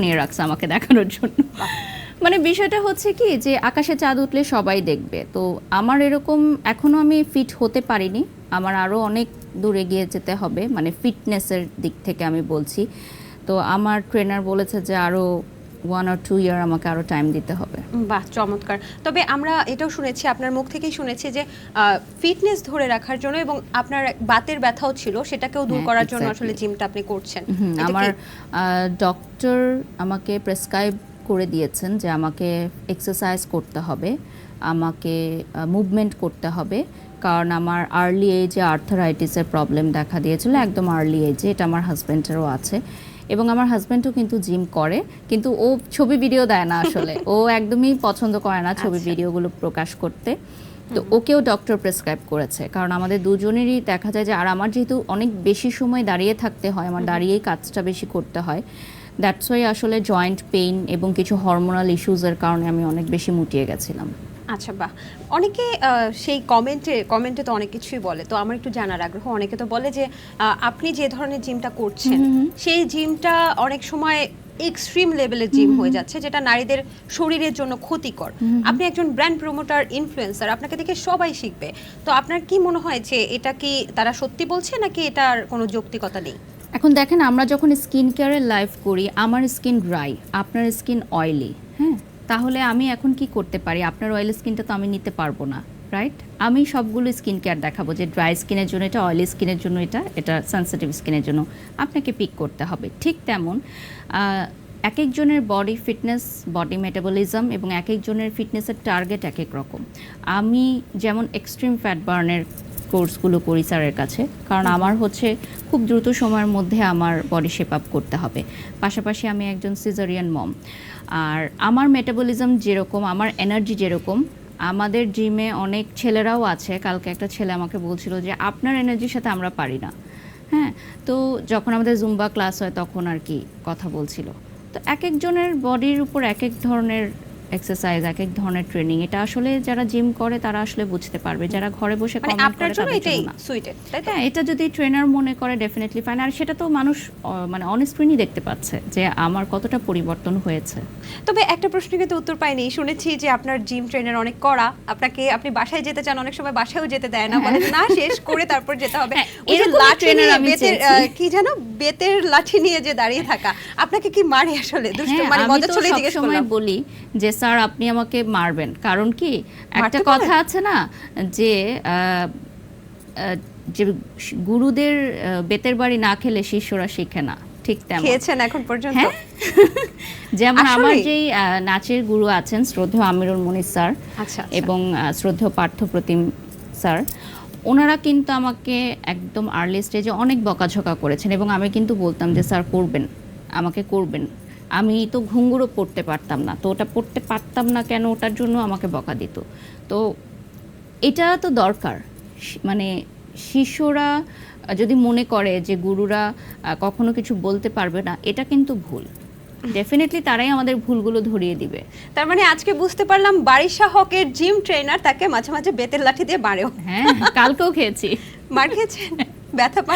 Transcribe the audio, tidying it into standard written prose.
নিয়ে রাখছে আমাকে দেখানোর জন্য। মানে বিষয়টা হচ্ছে কি যে আকাশে চাঁদ উঠলে সবাই দেখবে, তো আমার এরকম এখনো আমি ফিট হতে পারিনি, আমার আরও অনেক দূরে গিয়ে যেতে হবে, মানে ফিটনেসের দিক থেকে আমি বলছি। তো আমার ট্রেনার বলেছে যে আরও 1 or 2 ইয়ার আমাকে আরও টাইম দিতে হবে। বাহ, চমৎকার। তবে আমরা এটাও শুনেছি, আপনার মুখ থেকেই শুনেছি যে ফিটনেস ধরে রাখার জন্য এবং আপনার বাতের ব্যথাও ছিল, সেটাকেও দূর হ্যাঁ, করার জন্য exactly. আসলে জিমটা আপনি করছেন। এটা আমার কি ডক্টর আমাকে প্রেসক্রাইব করে দিয়েছেন যে আমাকে এক্সারসাইজ করতে হবে, আমাকে মুভমেন্ট করতে হবে, কারণ আমার আর্লি এজে আর্থারাইটিসের প্রবলেম দেখা দিয়েছিল, একদম আর্লি এজে। এটা আমার হাজব্যান্ডেরও আছে, এবং আমার হাজব্যান্ডও কিন্তু জিম করে, কিন্তু ও ছবি ভিডিও দেয় না আসলে। ও একদমই পছন্দ করে না ছবি ভিডিওগুলো প্রকাশ করতে। তো ওকেও ডক্টর প্রেসক্রাইব করেছে, কারণ আমাদের দুজনেরই দেখা যায় যে, আর আমার যেহেতু অনেক বেশি সময় দাঁড়িয়ে থাকতে হয়, আমার দাঁড়িয়েই কাজটা বেশি করতে হয়, দ্যাটস ওয়াই আসলে জয়েন্ট পেইন এবং কিছু হরমোনাল ইস্যুজের কারণে আমি অনেক বেশি মুটিয়ে গেছিলাম। আচ্ছা, বাহ। অনেকে সেই কমেন্টে তো অনেক কিছুই বলে, তো আমার একটু জানার আগ্রহ। অনেকে তো বলে যে আপনি যে ধরনের জিমটা করছেন সেই জিমটা অনেক সময় এক্সট্রিম লেভেলের জিম হয়ে যাচ্ছে, যেটা নারীদের শরীরের জন্য ক্ষতিকর। আপনি একজন ব্র্যান্ড প্রমোটার, ইনফ্লুয়েন্সার, আপনাকে দেখে সবাই শিখবে। তো আপনার কি মনে হয় যে এটা কি তারা সত্যি বলছে নাকি এটার কোনো যৌক্তিকতা নেই? এখন দেখেন, আমরা যখন স্কিন কেয়ারের লাইফ করি, আমার স্কিন ড্রাই, আপনার স্কিন অয়েলি, হ্যাঁ, তাহলে আমি এখন কি করতে পারি? আপনার অয়েলি স্কিনটা তো আমি নিতে পারবো না, রাইট? আমি সবগুলো স্কিন কেয়ার দেখাবো যে ড্রাই স্কিনের জন্য এটা, অয়েলি স্কিনের জন্য এটা, এটা সেনসিটিভ স্কিনের জন্য আপনাকে পিক করতে হবে। ঠিক তেমন এক একজনের বডি ফিটনেস, বডি মেটাবলিজম এবং এক একজনের ফিটনেসের টার্গেট এক এক রকম। আমি যেমন এক্সট্রিম ফ্যাট বার্নের কোর্সগুলো করি স্যারের কাছে, কারণ আমার হচ্ছে খুব দ্রুত সময়ের মধ্যে আমার বডি শেপ আপ করতে হবে। পাশাপাশি আমি একজন সিজারিয়ান মম, আর আমার মেটাবলিজম যেরকম, আমার এনার্জি যেরকম, আমাদের জিমে অনেক ছেলেরাও আছে। কালকে একটা ছেলে আমাকে বলছিল যে আপনার এনার্জির সাথে আমরা পারি না। হ্যাঁ, তো যখন আমাদের জুম্বা ক্লাস হয় তখন আর কি কথা বলছিল। তো এক একজনের বডির উপর এক এক ধরনের এক্সারসাইজ, এক এক ধরনের ট্রেনিং, এটা আসলে যারা জিম করে তারা আসলে বুঝতে পারবে, যারা ঘরে বসে মানে কমেন্ট আপনার করে জন্য তাদের এটাই জন্য না। সুইটেড, তাই তো? হ্যাঁ, এটা যদি ট্রেনার মনে করে ডেফিনেটলি ফাইন, আর সেটা তো মানুষ মানে অন স্ক্রিনই দেখতে পাচ্ছে যে আমার কতটা পরিবর্তন হয়েছে। তবে একটা প্রশ্ন কিন্তু উত্তর পাইনি। শুনেছি যে আপনার জিম ট্রেনার অনেক কড়া, আপনি বাসায় যেতে চান, অনেক সময় বাসায়ও যেতে দেয় না, বলে না শেষ করে তারপর যেতে হবে। ওই যে এরকম লাঠি ট্রেনার নিয়ে আমি বেতের কি জানো, বেতের লাঠি নিয়ে যে দাঁড়িয়ে থাকা, আপনাকে কি মারে আসলে? দুষ্টু হ্যাঁ, মানে আমি মজা তো চলে জিজ্ঞেস সবসময় করলাম। বলি যে স্যার আপনি আমাকে মারবেন, কারণ কি একটা মারতে কথা পারেন? আছে না যে যে গুরুদের বেতের বাড়ি না খেলে শিষ্যরা শিখে না, ঠিক তেমন। খেয়েছেন এখন পর্যন্ত? হ্যাঁ, যেমন আমার আসলেই? যেই নাচের গুরু আছেন শ্রদ্ধেয় আমিরুল মনির স্যার, আচ্ছা, আচ্ছা। এবং শ্রদ্ধেয় পার্থ প্রতিম স্যার, ওনারা কিন্তু আমাকে একদম আর্লি স্টেজে অনেক বকাঝকা করেছেন, এবং আমি কিন্তু বলতাম যে স্যার করবেন, আমাকে করবেন। আমি তো ঘুঙ্গুরও পড়তে পারতাম না, তো ওটা পড়তে পারতাম না কেন, ওটার জন্য আমাকে বকা দিত। তো এটা তো দরকার, মানে শিষ্যরা যদি মনে করে যে গুরুরা কখনো কিছু বলতে পারবে না, এটা কিন্তু ভুল। ডেফিনেটলি তারাই আমাদের ভুলগুলো ধরিয়ে দিবে। তার মানে আজকে বুঝতে পারলাম বারিশা হকের জিম ট্রেনার তাকে মাঝে মাঝে বেতের লাঠি দিয়ে মারেও। হ্যাঁ, কালকেও খেয়েছি। মার খেয়েছেন? ব্যথা